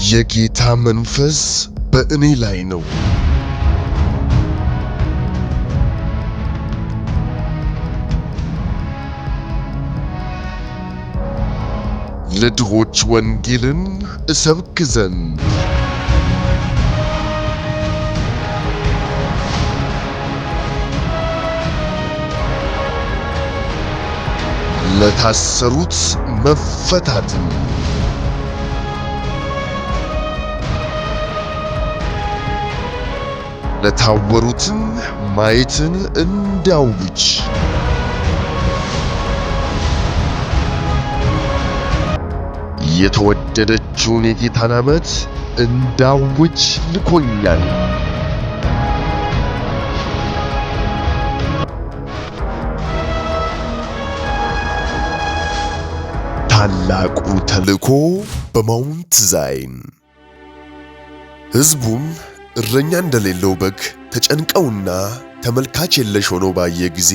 የጌታ መንፈስ በእኔ ላይ ነው። ለድሆች ወንጌልን እሰብክ ዘንድ ለታሰሩት መፈታትን ለታወሩትን ማየትን እንዳውጅ የተወደደችውን የጌታን ዓመት እንዳውጅ ልኮኛል። ታላቁ ተልእኮ በማውንት ዛይን። ሕዝቡም እረኛ እንደሌለው በግ ተጨንቀውና ተመልካች የለሽ ሆነው ባየ ጊዜ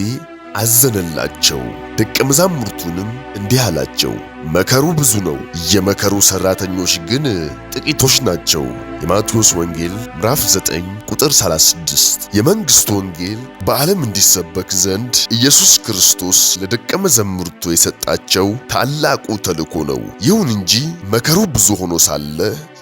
አዘነላቸው። ደቀ መዛሙርቱንም እንዲህ አላቸው፣ መከሩ ብዙ ነው፣ የመከሩ ሰራተኞች ግን ጥቂቶች ናቸው። የማቴዎስ ወንጌል ምዕራፍ 9 ቁጥር 36። የመንግሥቱ ወንጌል በዓለም እንዲሰበክ ዘንድ ኢየሱስ ክርስቶስ ለደቀ መዛሙርቱ የሰጣቸው ታላቁ ተልእኮ ነው። ይሁን እንጂ መከሩ ብዙ ሆኖ ሳለ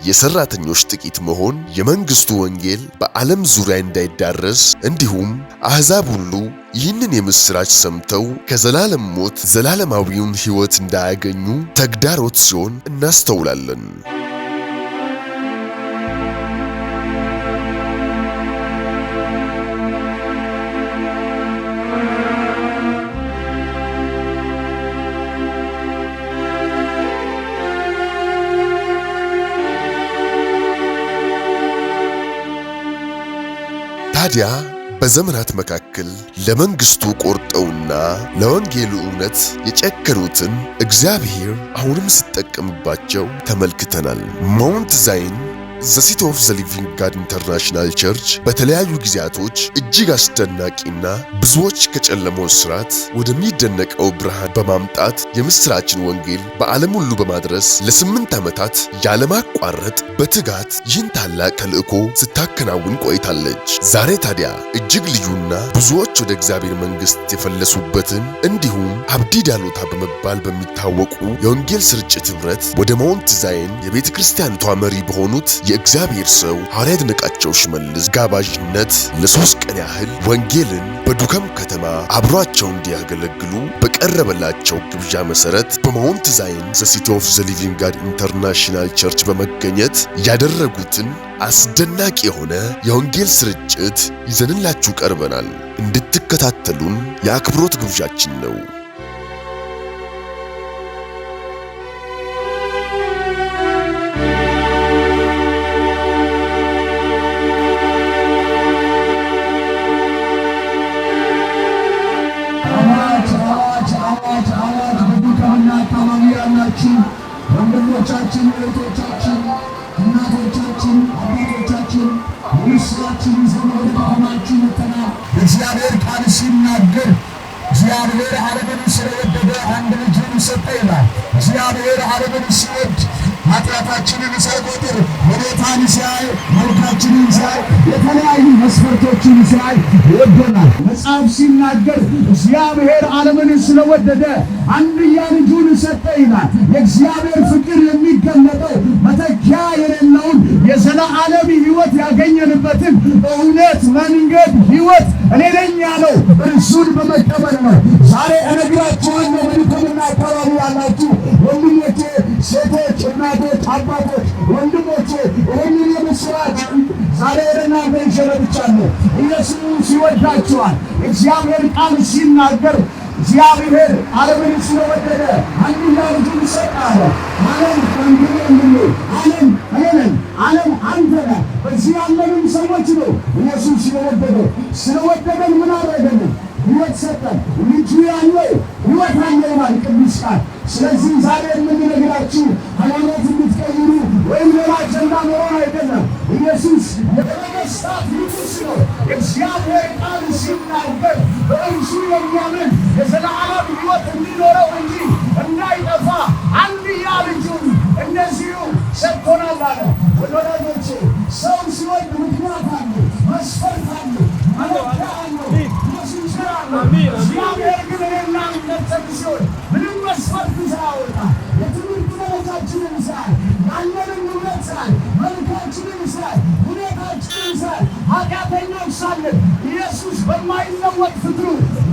የሰራተኞች ጥቂት መሆን የመንግሥቱ ወንጌል በዓለም ዙሪያ እንዳይዳረስ እንዲሁም አሕዛብ ሁሉ ይህንን የምሥራች ሰምተው ከዘላለም ሞት ዘላለማዊውን ሕይወት እንዳያገኙ ተግዳሮት ሲሆን እናስተውላለን። ታዲያ በዘመናት መካከል ለመንግሥቱ ቆርጠውና ለወንጌሉ እውነት የጨከኑትን እግዚአብሔር አሁንም ሲጠቀምባቸው ተመልክተናል። ማውንት ዛይን ዘ ሲቲ ኦፍ ዘ ሊቪንግ ጋድ ኢንተርናሽናል ቸርች በተለያዩ ጊዜያቶች እጅግ አስደናቂና ብዙዎች ከጨለመው እስራት ወደሚደነቀው ብርሃን በማምጣት የምሥራችን ወንጌል በዓለም ሁሉ በማድረስ ለ8 ዓመታት ያለማቋረጥ በትጋት ይህን ታላቅ ተልእኮ ስታከናውን ቆይታለች። ዛሬ ታዲያ እጅግ ልዩና ብዙዎች ወደ እግዚአብሔር መንግሥት የፈለሱበትን እንዲሁም አብዲ ዳሎታ በመባል በሚታወቁ የወንጌል ስርጭት ኅብረት ወደ ማውንት ዛይን የቤተ ክርስቲያኒቷ መሪ በሆኑት የእግዚአብሔር ሰው ሐዋርያ ይድነቃቸው ሽመልስ ጋባዥነት ለ3 ቀን ያህል ወንጌልን በዱከም ከተማ አብሯቸው እንዲያገለግሉ በቀረበላቸው ግብዣ መሰረት በማውንት ዛይን ዘ ሲቲ ኦፍ ዘ ሊቪንግ ጋድ ኢንተርናሽናል ቸርች በመገኘት ያደረጉትን አስደናቂ የሆነ የወንጌል ስርጭት ይዘንላችሁ ቀርበናል። እንድትከታተሉን የአክብሮት ግብዣችን ነው። ወንድሞቻችን፣ እህቶቻችን፣ እናቶቻችን፣ አባቶቻችን ምስራችን ይዘን ወደ ቆማችሁ መጥተናል። እግዚአብሔር ቃል ሲናገር እግዚአብሔር ዓለምን ስለወደደ አንድ ልጁን ሰጠ ይላል። እግዚአብሔር ዓለምን ሲወድ ኃጢአታችንን ሳይቆጥር ሁኔታን ሲያይ መልካችንን ሲያይ የተለያዩ መስፈርቶችን ሲያይ ወዶናል። መጽሐፍ ሲናገር እግዚአብሔር ዓለምን ስለወደደ አንድያ ልጁን ሰጠ ይላል። የእግዚአብሔር ፍቅር የሚገለጠው መተኪያ የሌለውን የዘላለም ሕይወት ያገኘንበትን እውነት፣ መንገድ፣ ሕይወት እኔ ነኝ ያለው እርሱን በመቀበል ነው። ዛሬ እነግራችኋለሁ በዱከምና አካባቢ ያላችሁ ወንድሞቼ፣ ሴቶች፣ እናቶች፣ አባቶች፣ ወንድሞቼ ይህንን የምሥራች ዛሬ ለእናንተ ይዤላችኋለሁ። ኢየሱስ ይወዳችኋል። እግዚአብሔር ቃል ሲናገር እግዚአብሔር ዓለምን ስለወደደ አንድያ ልጁን ሰጠ አለ። ዓለም ዓለም እኔ ነኝ፣ ዓለም አንተ ነህ። በዚህ ያለንም ሰዎች ነው ኢየሱስ ስለወደደን ምን አደረገልን? ሕይወት ሰጠን። ልጁ ያለው ሕይወት አለው ማለት ቅዱስ ቃል። ስለዚህ ዛሬ የምንነግራችሁ ሃይማኖት እንድትቀይሩ ወይም ሌላ አጀንዳ ኖሮን አይደለም። ኢየሱስ የነገሥታት ንጉሥ ነው። የእግዚአብሔር ቃል ሲናገር በእርሱ የሚያምን የዘላለም ሕይወት እንዲኖረው እንጂ እንዳይጠፋ አንድያ ልጁን እንደዚሁ ሰጥቶናል አለ። ወዳጆቼ ሰው ሲወድ ምክንያት አለ፣ መስፈርት አለ፣ መለኪያ አለው። ኢየሱስ ይላል እግዚአብሔር ግን እኔና እናንተ ሲሆን ምንም መስፈርት ሳያወጣ የትምህርት ደረጃችንን ሳይ ያለንን ንብረት ሳይ መልካችንን ሳይ ሁኔታችንን ሳይ ኃጢአተኞች ሳለን ኢየሱስ በማይለወጥ ፍቅሩ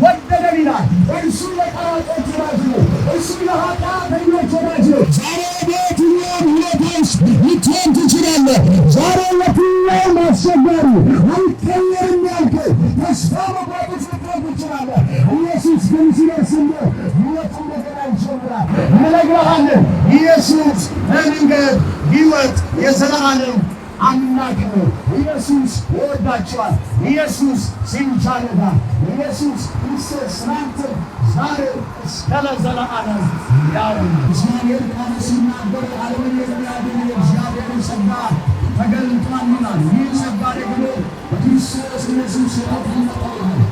ወደደን ይላል። እርሱ ለቀራጮች ወዳጅ ነው። እርሱ ለኃጢአተኞች ወዳጅ ነው። ዛሬ በየትኛው ሁኔታ ውስጥ ልትሆን ትችላለህ። ዛሬ ለትኛውም አስቸጋሪ አልቀየርም ያልከው ተስፋ መቁረጥ ውስጥ ልትሆን ትችላለህ። ኢየሱስ ግን ሲደርስልህ ሕይወት እንደገና ይጀምራል። እንነግርሃለን ኢየሱስ መንገድ ሕይወት የዘላለም አምላክ ነው። ኢየሱስ ይወዳቸዋል። ኢየሱስ ሲንቻለታል። ኢየሱስ ክርስቶስ ትናንትም ዛሬ እስከ ለዘላለም ያው እግዚአብሔር ቃል ሲናገር ዓለምን የሚያድን የእግዚአብሔርን ጸጋ ተገልጧል ይላል። ይህ ጸጋ ደግሞ በክርስቶስ ኢየሱስ የተገለጠ ነው።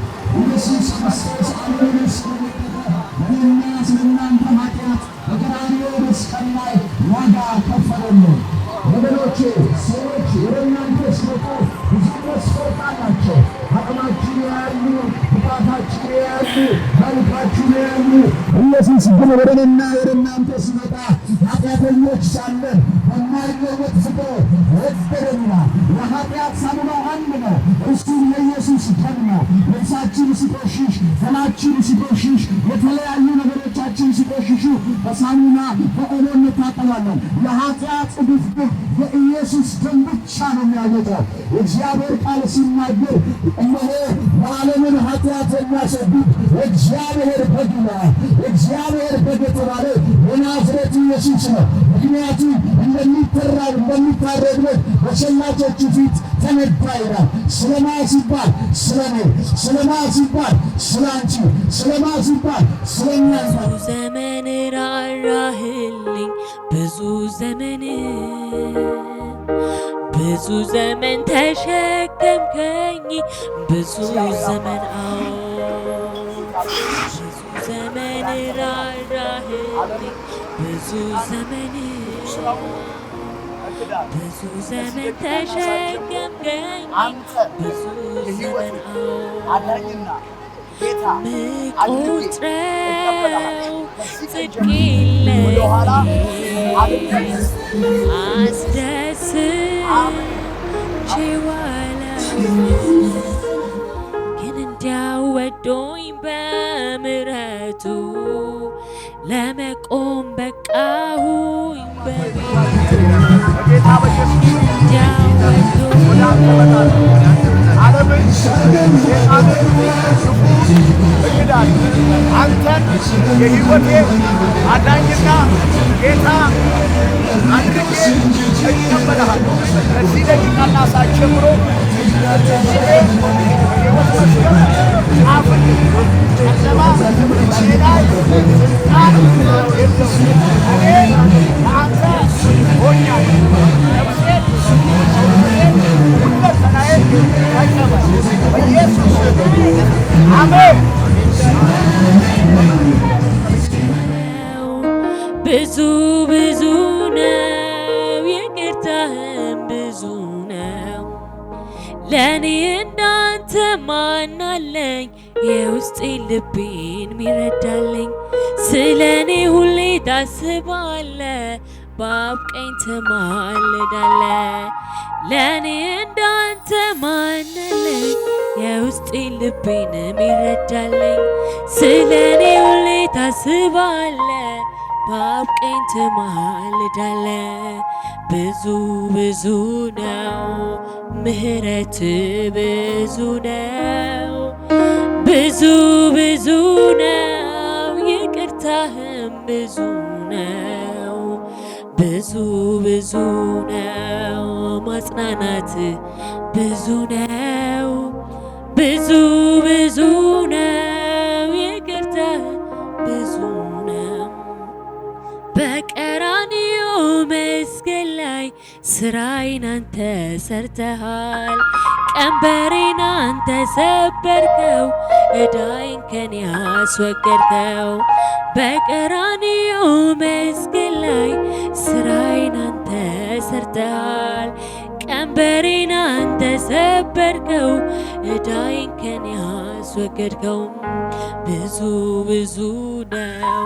ኢየሱስ ክርስቶስ ዓለምን ስለእኛ ስለእናንተ ኃጢአት በቀራንዮ መስቀል ላይ ዋጋ ከፈለልን። ወገኖቼ ሰዎች ወደ እናንተ ሲመጡ ብዙ መስፈርት አላቸው። አቅማችን ያሉ፣ ብቃታችን ያሉ፣ መልካችን ያሉ። ኢየሱስ ግን ወደ እኔና ወደ እናንተ ሲመጣ ኃጢአተኞች ሳለን በማይለወጥ ፍቅር ወደደናል። የኃጢአት ሳሙናው አንድ ነው፣ እሱም የኢየሱስ ደም ነው። ልብሳችን ሲቆሽሽ፣ ገላችን ሲቆሽሽ፣ የተለያዩ ነገሮቻችን ሲቆሽሹ በሳሙና በኦሞ እንታጠባለን። የኃጢአት ድፍድፍ የኢየሱስ ደም ብቻ ነው የሚያወጣው። የእግዚአብሔር ቃል ሲናገር እነሆ የዓለምን ኃጢአት የሚያስወግድ የእግዚአብሔር በግ ነው። የእግዚአብሔር በግ የተባለ የናዝሬቱ ኢየሱስ ነው። ምክንያቱም እንደሚታረድ በግ በሸላቾቹ ፊት ተነዳ ይላል። ስለማ ሲባል ስለኔ፣ ስለማ ሲባል ስላንቺ፣ ስለማ ሲባል ስለኛ። ብዙ ዘመን ራራህልኝ፣ ብዙ ዘመን ብዙ ዘመን ተሸከምከኝ፣ ብዙ ዘመን ብዙ ዘመን ራራህልኝ፣ ብዙ ዘመን ብዙ ዘመን ተሸከምከኝ፣ ብዙ ዘመን ምቆጥረው ጽድቅ አስደስቼዋለሁ፣ ግን እንዲያው ወዶኝ በምሕረቱ ለመቆም በቃሁኝ በቤቱ። እንዲያው አንተን የሕይወቴ አዳኝና ጌታ አድርጌ እቀበልሃለሁ። ከዚህ ደቂቃና ሰዓት ጀምሮ ሕይወት መስገብ ጻፍን። ጨለማ በእኔ ላይ ስልጣን የለውም። እኔ ለአንተ ሆኛለሁ። ነፍሴን ሁለንተናዬን ተቀበል በኢየሱስ አሜን። ብዙ ብዙ ነው ይቅርታህም ብዙ ነው። ለእኔ እንዳንተ ማን አለኝ? የውስጤ ልቤን ሚረዳልኝ። ስለ እኔ ሁሌ ታስባለ፣ በአብ ቀኝ ትማልዳለ። ለእኔ እንዳንተ ማን አለኝ? የውስጤ ልቤን ሚረዳልኝ። ስለ እኔ ሁሌ ታስባለ፣ በአብ ቀኝ ትማልዳለ። ብዙ ብዙ ነው ምሕረት ብዙ ነው፣ ብዙ ብዙ ነው ይቅርታህም ብዙ ነው። ብዙ ብዙ ነው ማጽናናት ብዙ ነው፣ ብዙ ብዙ ነው ይቅርታህ ብዙ ነው። በቀራንዮ መስቀል ላይ ስራዬን አንተ ሰርተሃል፣ ቀንበሬን አንተ ሰበርከው፣ ዕዳዬን ከኔ አስወገድከው። በቀራንዮ መስቀል ላይ ስራዬን አንተ ሰርተሃል። ቀንበሬን አንተ ሰበርከው፣ ዕዳዬን ከኔ አስወገድከው። ብዙ ብዙ ነው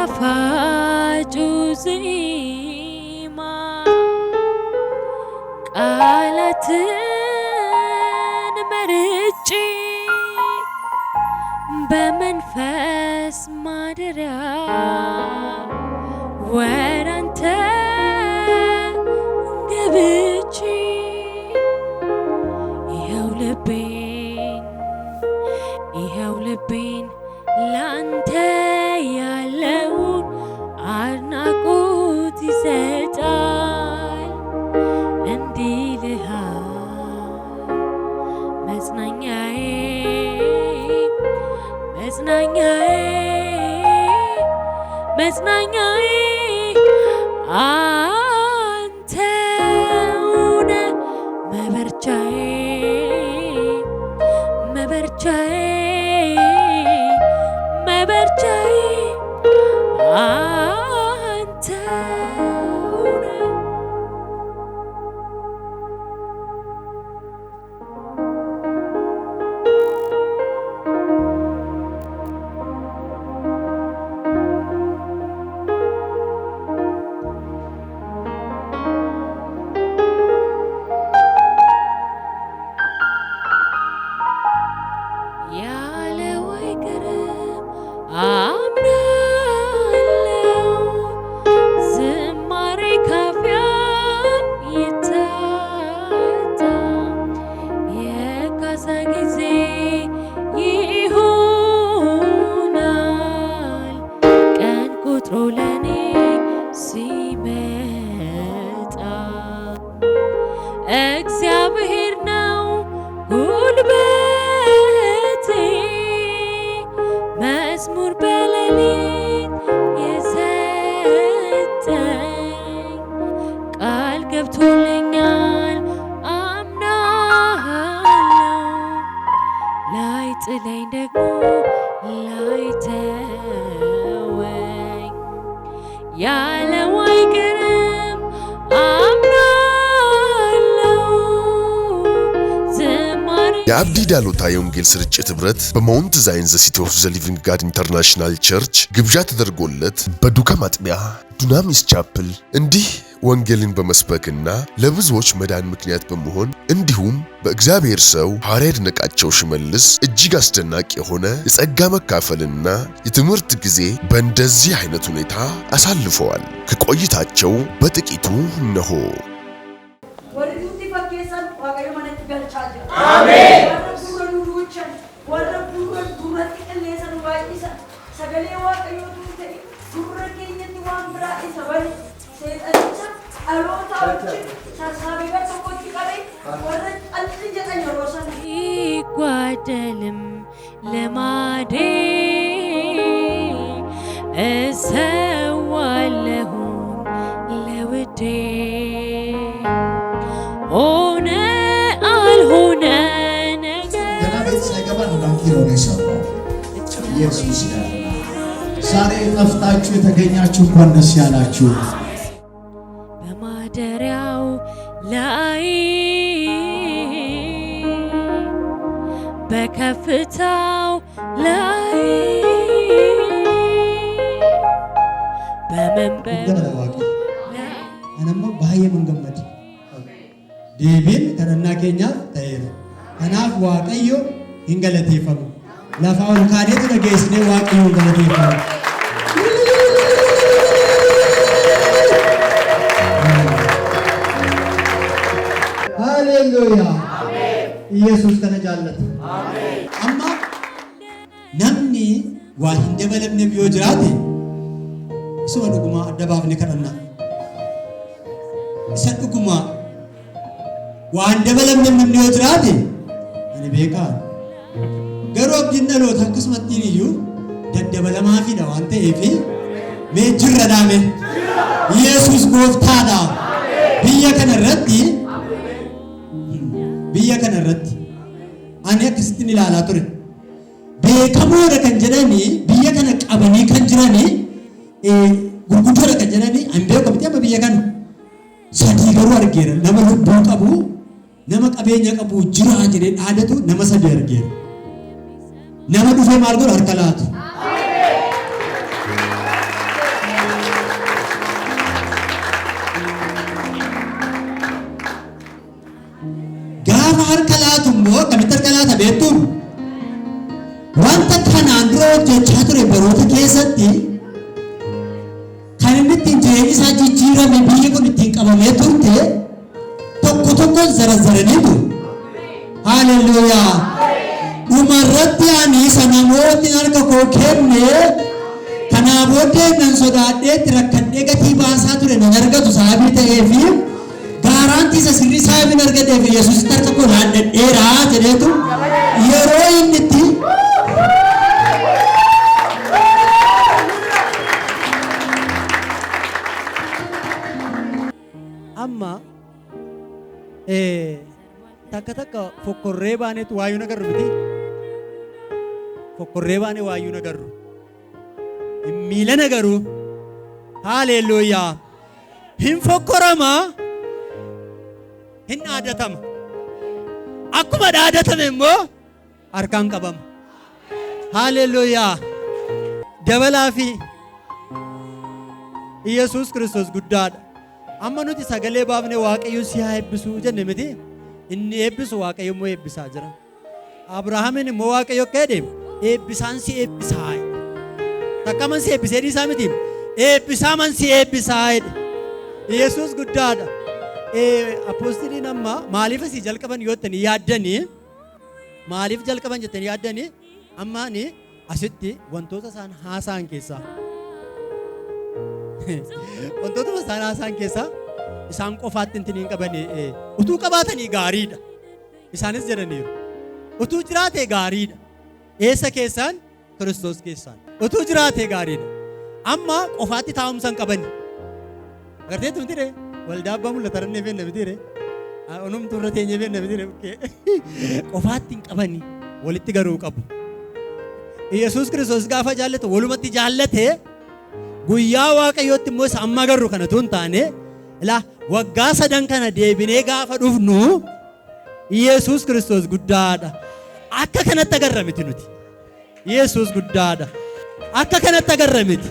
በጣፋጩ ዜማ ቃላትን መርጬ በመንፈስ ማደሪያ ወዳንተ ገብቼ ይኸው ልቤን ላንተ ያለውን አድናቆት ይሰጣል። እንዲህ ልሃል መጽናኛዬ አንተውነ መበርቻዬ አንተውነ ያለው አይቀርም አምናለው ዝማሬ ካፊያ ይታጣ የካሳ ጊዜ ይሆናል ቀን ቆጥሮ ለኔ ሲመጣ እግዚአብሔር ነው ጉልበቴ መዝሙር በሌሊት የሰጠኝ ቃል ገብቶልኛል አምናለው ላይጥለኝ ደግሞ ላይተወኝ ያለው አይቀርም አምናለው ዝማሬ የአብዲ ዳሎታ የወንጌል ስርጭት ህብረት በማውንት ዛይን ዘ ሲቲ ኦፍ ዘ ሊቪንግ ጋድ ኢንተርናሽናል ቸርች ግብዣ ተደርጎለት በዱከም አጥቢያ ዱናሚስ ቻፕል እንዲህ ወንጌልን በመስበክና ለብዙዎች መዳን ምክንያት በመሆን እንዲሁም በእግዚአብሔር ሰው ሐዋርያ ይድነቃቸው ሽመልስ እጅግ አስደናቂ የሆነ የጸጋ መካፈልና የትምህርት ጊዜ በእንደዚህ አይነት ሁኔታ አሳልፈዋል። ከቆይታቸው በጥቂቱ እነሆ። አሜን። ይጓደልም ለማዴ እሰዋለሁ ለውዴ ሆነ አልሆነ ነገር ገና ቤት ሳይገባ ነው ዳንኪሮ ነው የሰራው። ኢየሱስ ያለ ዛሬ ጠፍታችሁ የተገኛችሁ እንኳን ደስ ያላችሁ። በማደሪያው ላይ ከፍታው ላይ በመንበሩ ላይ አነማ ባየ መንገመድ ዴቪን ከነና ኬኛ ታየረ ከናፍ ዋቀዮ እንገለቴፈሙ ለፋውን ካዴት ለጌስኔ ዋቀዮ እንገለቴፈሙ ሃሌሉያ ኢየሱስ ከነጃለት አሜን አማ ነምኒ ዋሂንደ በለብነ ቢዮ ጅራቴ እሱ ወዱጉማ አደባብነ ከረና ሰዱጉማ ዋንደ በለብነ ምን ቢዮ ጅራቴ እኔ ቤካ ገሮ አብዲነሎ ተንከስመቲን እዩ ደደበለማፊ ነው አንተ ኤፊ ሜጅረዳሜ ኢየሱስ ጎፍታዳ ብየ ከነረቲ biyya kana irratti ani akkasitti ilaalaa ture beekamoodha kan jedhani biyya kana qabanii kan jirani gurguddoodha kan jedhani an beeku miti amma biyya kana sadii garuu argeera nama lubbuu qabu nama qabeenya qabu jira jedhee dhaadatu nama sadii argeera nama dhufee maal godhu harka laatu harkalatummo kamitti harkalata beektuun wanta kanaan dura hojjechaa ture baroota keessatti kan inni ittiin jireenya isaa jijjiirame biyyi kun ittiin qabamee turte tokko tokkoon zarazzaraniitu haalelluuyaa dhumarratti ani isa namoonni harka koo kenne kanaa booddee nan sodaadheetti rakkadhee gatii baasaa ture nan argatu sababii ta'eefi garanti sa sirri sahibi nargade fi Yesus tarka ko lande era jedetu yero inniti amma takka fokkorre banet wayu nagaru biti fokkorre bane wayu nagaru mila nagaru haleluya him fokkorama hin aadatama akkuma aadatame immoo harkaan qabama haleluuyaa dabalaa fi Yesuus Kiristoos guddaadha amma nuti sagalee baafne waaqayyo si haa eebbisu jenne miti inni eebbisu waaqayyo immoo eebbisaa jira Abrahaamin immoo waaqayyo kedhe eebbisaan si eebbisaa takkaman si eebbisee dhiisaa miti eebbisaa man si eebbisaa Yesuus guddaadha apostoliin amma maaliif asii jalqaban yoottanii yaaddanii maaliif jalqaban jettanii yaaddanii amma ni asitti wantoota isaan haasaan keessaa wantoota isaan haasaan keessaa isaan qofaatti intiniin qabanii utuu qabaatanii gaariidha isaanis jedhaniiru utuu jiraatee gaariidha eessa keessaan Kiristoos keessaan utuu jiraatee gaariidha amma qofaatti taa'umsan qabanii agarteetu miti ree waldaa abbaa mul'ata rannee fenne bitire onum turre teenye fenne bitire qofaatti hin qabani walitti garuu qabu Yesuus Kiristoos gaafa jaallate walumatti jaallate guyyaa waaqayyootti immoo isa amma garuu kana tun taane la waggaa sadan kana deebinee gaafa dhufnu Yesuus Kiristoos guddaadha akka kanatti agarramiti nuti Yesuus guddaadha akka kanatti agarramiti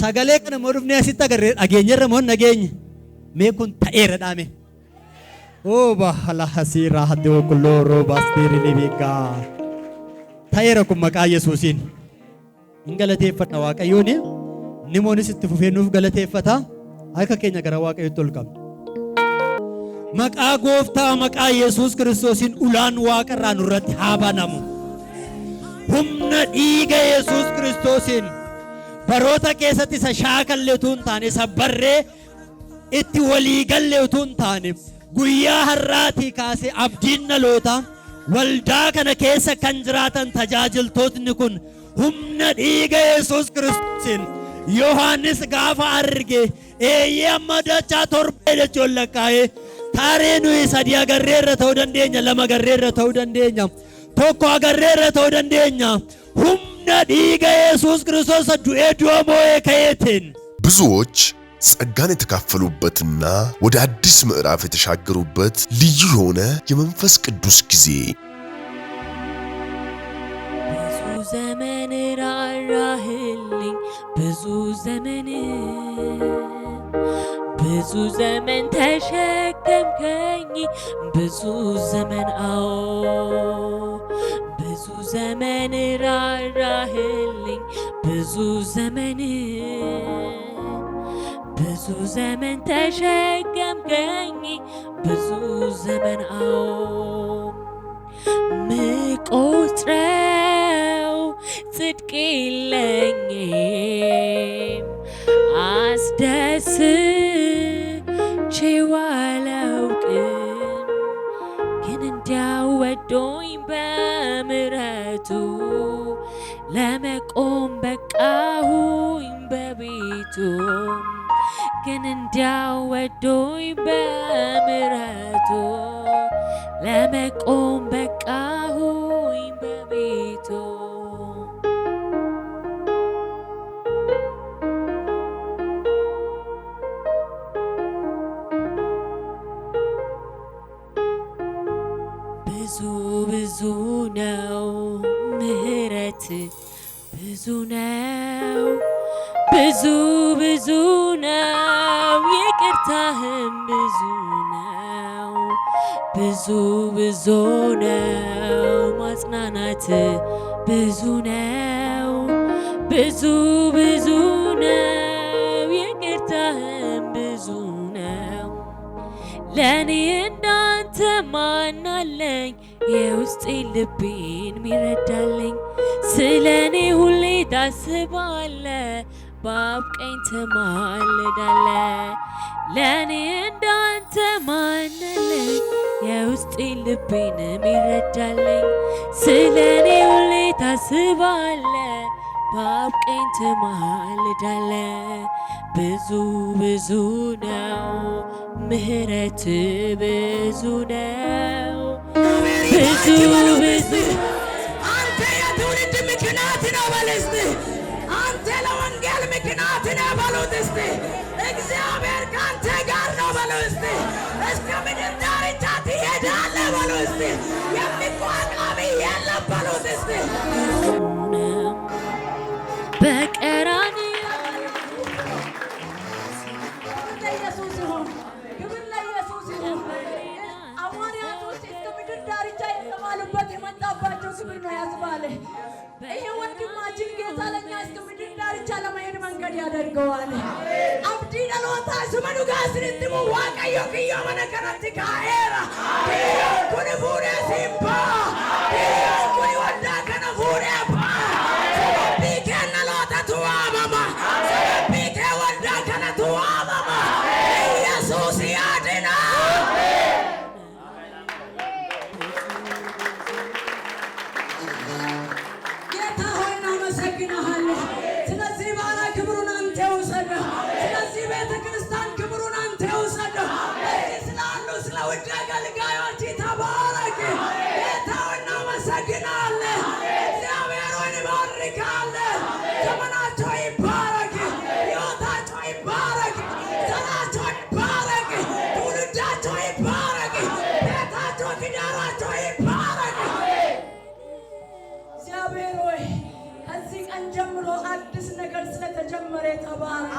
sagalee kana modufne asitti agarree dhageenyarra moo nageenye mee kun ta'eera dhaame bahala hasiira haddoo kullooroo baasteeri libigaa ta'eera kun maqaa Yesuusiin hin galateeffadha waaqayyoon nimoonis itti fufeennuuf galateeffata harka keenya gara waaqayyootti ol qabna maqaa gooftaa maqaa Yesuus Kiristoosiin ulaan waaqarraa nurratti haa banamu humna dhiiga Yesuus Kiristoosiin baroota keessatti isa shaakallee utuu hin taane isa barree itti walii gallee utuu hin taane guyyaa har'aatii kaasee abdiin dhaloota waldaa kana keessa kan jiraatan tajaajiltootni kun humna dhiiga Yesuus Kiristoosiin Yohaannis gaafa arge eeyyee amma dachaa torbee jechuun lakkaa'ee taaree nuyi sadii agarreerra ta'uu dandeenya lama agarreerra ta'uu dandeenya tokko agarreerra ta'uu dandeenya humna dhiiga Yesuus Kiristoos du'ee du'a moo'ee ka'eetiin ብዙዎች ጸጋን የተካፈሉበትና ወደ አዲስ ምዕራፍ የተሻገሩበት ልዩ የሆነ የመንፈስ ቅዱስ ጊዜ። ብዙ ዘመን ራራህልኝ፣ ብዙ ዘመን ተሸከምከኝ፣ ብዙ ዘመን ብዙ ዘመን ራራህልኝ፣ ብዙ ዘመን ተሸከምከኝ፣ ብዙ ዘመን ምቆጥረው ጽድቅ የለኝም፣ አስደስቼው አላውቅም፣ ግን እንዲያው ወዶኝ በምሕረቱ ለመቆም በቃሁኝ በቤቱ፣ ግን እንዲያው ወዶኝ በምሕረቱ ለመቆም በቃሁኝ በቤቱ። ብዙ ብዙ ነው ምሕረት፣ ብዙ ነው ብዙ ብዙ ነው ይቅርታህም ብዙ ነው፣ ብዙ ብዙ ነው ማጽናናት፣ ብዙ ነው ብዙ ብዙ ነው ይቅርታህም ብዙ ነው። ለእኔ እንዳንተ ማን አለኝ የውስጤ ልቤን ሚረዳልኝ? ስለ እኔ ሁሌ ታስባለ በአብ ቀኝ ትማልዳለ። ለእኔ እንዳንተ ማን አለኝ የውስጤ ልቤን ሚረዳልኝ? ስለ እኔ ሁሌ ታስባለ በአብ ቀኝ ትማልዳለ። ብዙ ብዙ ነው ምሕረት፣ ብዙ ነው ብዙ ብዙ። አንተ የትውልድ ምክንያት ነው በል እስቲ፣ አንተ ለወንጌል ምክንያት ነው በሉት እስቲ። እግዚአብሔር ከአንተ ጋር ነው በሉ እስቲ። እስከ ምድር ዳርቻ ትሄዳለህ በሉ እስቲ። የሚቋቋም የለም በሉት እስቲ። በቀራንዮ ለኢየሱስ ይሁን፣ ክብር ለኢየሱስ ይሁን። ሐዋርያቶች እስከ ምድር ዳርቻ የተባሉበት የመጣባቸው ክብር ነው ያስባለ። ይሄ ወንድማችን ጌታ ለኛ እስከ ምድር ዳርቻ ለመሄድ መንገድ ያደርገዋል። አብዲ ደሎታ ስመኑ ጋስንትሙ ዋቀዮ ክዮ መነከረት ካኤራ ኩን ፉሬ ሲምባ ኩን ወዳ ከነ ፉሬ ባ ቢከነ ሎታ ቱዋመማ ቢከ ወዳ ከነ ቱዋመማ ኢየሱስ ያድና። ጌታ ሆይ እናመሰግንሃለን። ስለዚህ ባለ ክብሩን አንተ ውሰደው። ስለዚህ ቤተ ክርስቲያን ክብሩን አንተ ውሰደው። እዚህ ስላሉ ስለ ውድ አገልጋዮች ተባረክ። ጌታ ሆይ እናመሰግናለን። እግዚአብሔር ሆይ እንባርካለን። ዘመናቸው ይባረክ፣ ሕይወታቸው ይባረክ፣ ዘራቸው ይባረክ፣ ትውልዳቸው ይባረክ፣ ቤታቸው ትዳራቸው ይባረክ። እግዚአብሔር ሆይ ከዚህ ቀን ጀምሮ አዲስ ነገር ስለተጀመረ ተባረክ።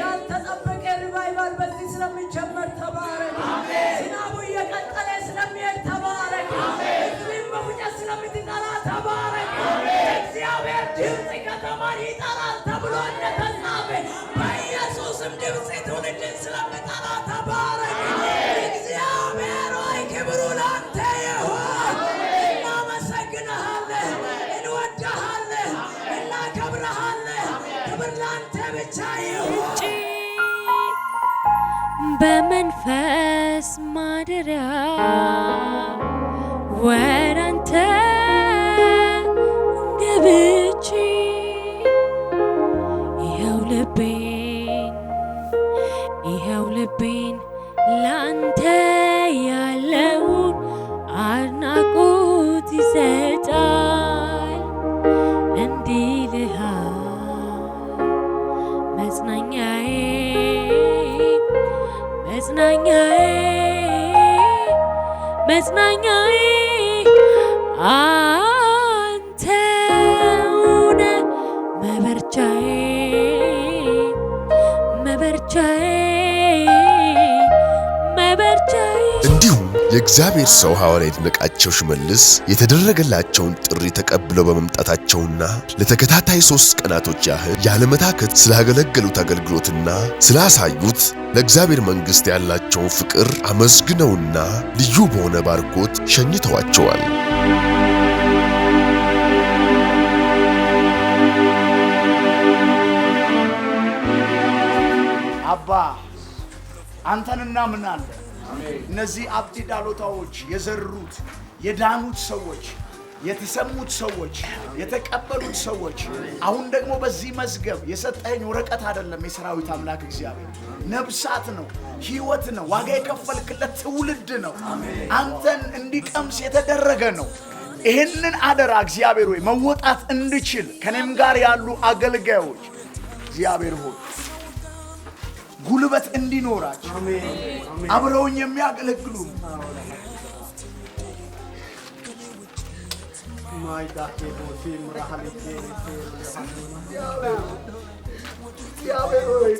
ያልተጠበቀ ሪቫይቫል በዚህ ስለሚጀመር ተባረክ። ዝናቡ እየቀጠለ ስለሚሄድ ተባረክ። ሕዝብን በፉጨት ስለምትጠራ ተባረክ። እግዚአብሔር ድምፅ ከተማን ይጠራል ተብሎ እንደተጻፈ በኢየሱስም ድምፅ ትውልድን ስለምጠራ ተባረክ። እግዚአብሔር ሆይ ክብሩ ላንተ ይሁን። እናመሰግንሃለን፣ እንወድሃለን፣ እናከብረሃለን። ክብር ላንተ ብቻ ይሁን። በመንፈስ ማደሪያ ወደ አንተ ገብቼ ይኸው ልቤን ላንተ ያለውን አድናቆት ይሰጣል። እንዲህ ልሃል መጽናኛዬ መጽናኛዬ አንተውነ መበርቻዬ እንዲሁም የእግዚአብሔር ሰው ሐዋርያ ይድነቃቸው ሽመልስ የተደረገላቸውን ጥሪ ተቀብለው በመምጣታቸውና ለተከታታይ 3 ቀናቶች ያህል ያለመታከት ስላገለገሉት አገልግሎትና ስላሳዩት ለእግዚአብሔር መንግሥት ያላቸውን ፍቅር አመስግነውና ልዩ በሆነ ባርኮት ሸኝተዋቸዋል። አባ አንተን እናምናለን። እነዚህ አብዲ ዳሎታዎች የዘሩት የዳኑት ሰዎች የተሰሙት ሰዎች የተቀበሉት ሰዎች አሁን ደግሞ በዚህ መዝገብ የሰጠኝ ወረቀት አይደለም። የሰራዊት አምላክ እግዚአብሔር ነፍሳት ነው፣ ሕይወት ነው፣ ዋጋ የከፈልክለት ትውልድ ነው። አንተን እንዲቀምስ የተደረገ ነው። ይህንን አደራ እግዚአብሔር ሆይ መወጣት እንድችል ከኔም ጋር ያሉ አገልጋዮች እግዚአብሔር ሆይ ጉልበት እንዲኖራቸው አብረውኝ የሚያገለግሉ እግዚአብሔር ሆይ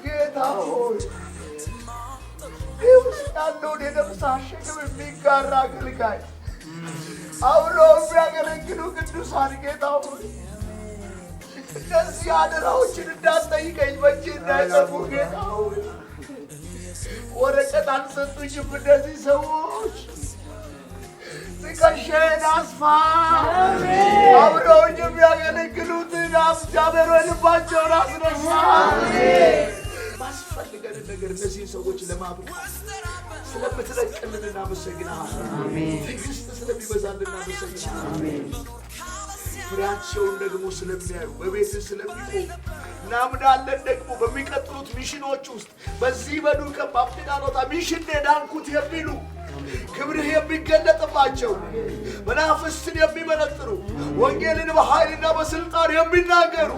ጌታ ሆይ ያለውን የነፍስ ሸክም የሚጋራ አገልጋይ አብረው የሚያገለግሉ ቅዱሳን ጌታ ሆይ እነዚህ አደራዎችን እንዳትጠይቀኝ በእጅ እንዳይጠፉ ጌታ ሆይ ወረቀት አልሰጡኝም። እነዚህ ሰዎች ትከሻዬን አስፋ አብረውኝ የሚያገለግሉትን እግዚአብሔር ልባቸውን አስነሳ። ባስፈልገን ነገር እነዚህን ሰዎች ለማብቃት ስለምትለቅልን እናመሰግንሃለን። ትዕግስት ስለሚበዛልን እናመሰግንሃለን። ፍሬያቸውን ደግሞ ስለሚያዩ በቤትህ ስለሚቆሙ እናምናለን። ደግሞ በሚቀጥሉት ሚሽኖች ውስጥ በዚህ በዱከም በአብዲ ዳሎታ ሚሽን ዳንኩት የሚሉ ክብርህ የሚገለጥባቸው መናፍስትን የሚመነጥሩ ወንጌልን በኃይልና በስልጣን የሚናገሩ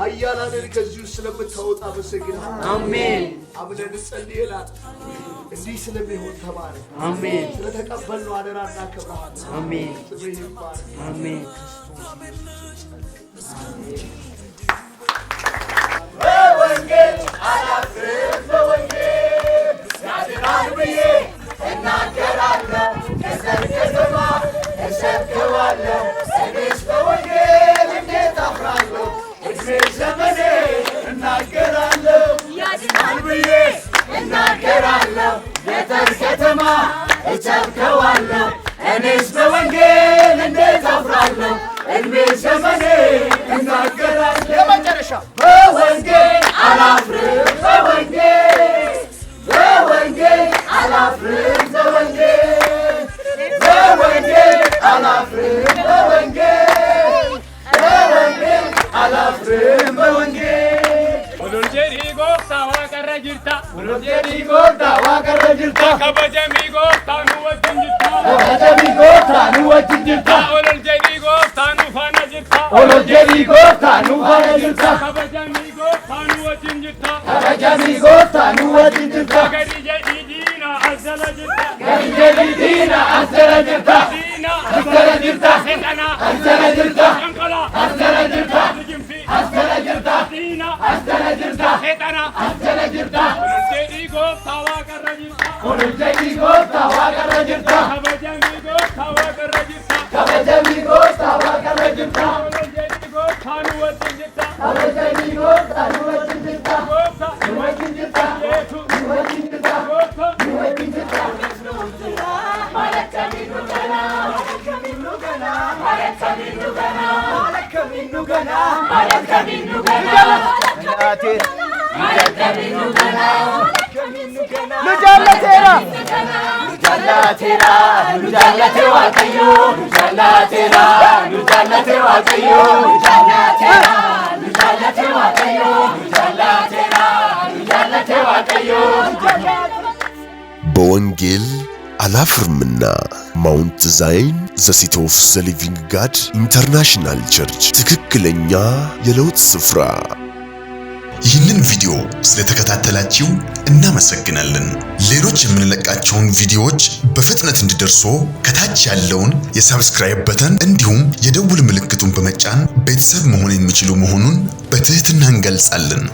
ኃያላንን ከዚህ ውስጥ ስለምታወጣ አመሰግንሃለሁ። አምነን ጸልየናል። እንዲህ ስለሚሆን ተባረክ። ስለተቀበልነው አደራ እናከብርሃለን። ስምህ ይባረክ። በወንጌል አላፍርም፣ በወንጌል ያድናል ብዬ እናገራለሁ። ከዘር ከተማ እሰብከዋለሁ። እኔስ በወንጌል እንዴት አፍራለሁ? እድሜ ዘመኔ እናገራለሁ። ያድናል ብዬ እናገራለሁ። የዘር ከተማ እሰብከዋለሁ። እኔስ በወንጌል እንዴት አፍራለሁ? እድሜ ዘመኔ እናገራለሁ። የመጨረሻ በወንጌል አላፍርም፣ በወንጌል አላፍርም፣ በወንጌል አላፍርም፣ በወንጌል አላፍርም፣ በወንጌል Ololchee gooftaa waaqarra jirta. Ololchee gooftaa waaqarra jirta. Kabajamii gooftaa nu wajjin jirta. Kabajamii gooftaa nu wajjin jirta. Ololchee gooftaa nu faana jirta. Ololchee gooftaa nu faana jirta. Kabajamii gooftaa nu wajjin jirta. Kabajamii gooftaa nu wajjin jirta. Gadi jedhii diina as jala jirta. Gadi jedhii diina as jala jirta. Diina as jala jirta. seexana as jala jirta. Shanqala as jala jirta. Jimfi as jala jirta. diina as jala jirta. seexana as jala jirta. Ololchee gooftaa waaqarra jirta. Ololchee gooftaa waaqarra jirta. Kabajamii gooftaa waaqarra jirta. Kabajamii gooftaa waaqarra jirta. Ololchee gooftaa nu wajjin jirta. Ololchee gooftaa nu wajjin jirta. Gooftaa nu wajjin jirta. Yeesu nu wajjin jirta. gooftaa nu wajjin jirta. በወንጌል አላፍርምና ማውንት ዛይን ዘ ሲቲ ኦፍ ዘ ሊቪንግ ጋድ ኢንተርናሽናል ቸርች ትክክለኛ የለውጥ ስፍራ ይህንን ቪዲዮ ስለተከታተላችሁ እናመሰግናለን። ሌሎች የምንለቃቸውን ቪዲዮዎች በፍጥነት እንዲደርሱ ከታች ያለውን የሰብስክራይብ በተን እንዲሁም የደውል ምልክቱን በመጫን ቤተሰብ መሆን የሚችሉ መሆኑን በትህትና እንገልጻለን።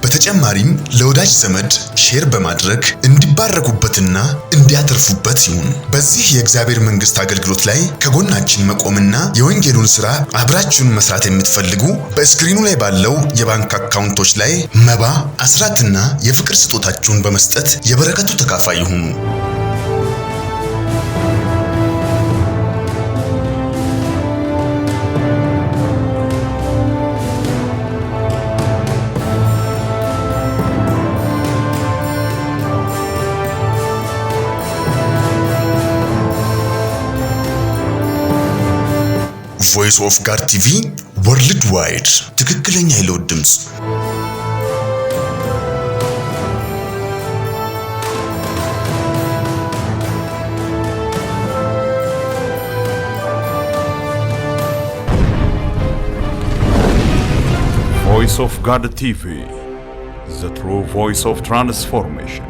በተጨማሪም ለወዳጅ ዘመድ ሼር በማድረግ እንዲባረኩበትና እንዲያተርፉበት ይሁን። በዚህ የእግዚአብሔር መንግስት አገልግሎት ላይ ከጎናችን መቆምና የወንጌሉን ሥራ አብራችሁን መስራት የምትፈልጉ በስክሪኑ ላይ ባለው የባንክ አካውንቶች ላይ መባ፣ አስራትና የፍቅር ስጦታችሁን በመስጠት የበረከቱ ተካፋይ ይሁኑ። ቮይስ ኦፍ ጋድ ቲቪ ወርልድ ዋይድ ትክክለኛ የለውጥ ድምፅ። Voice of God TV, the true voice of transformation.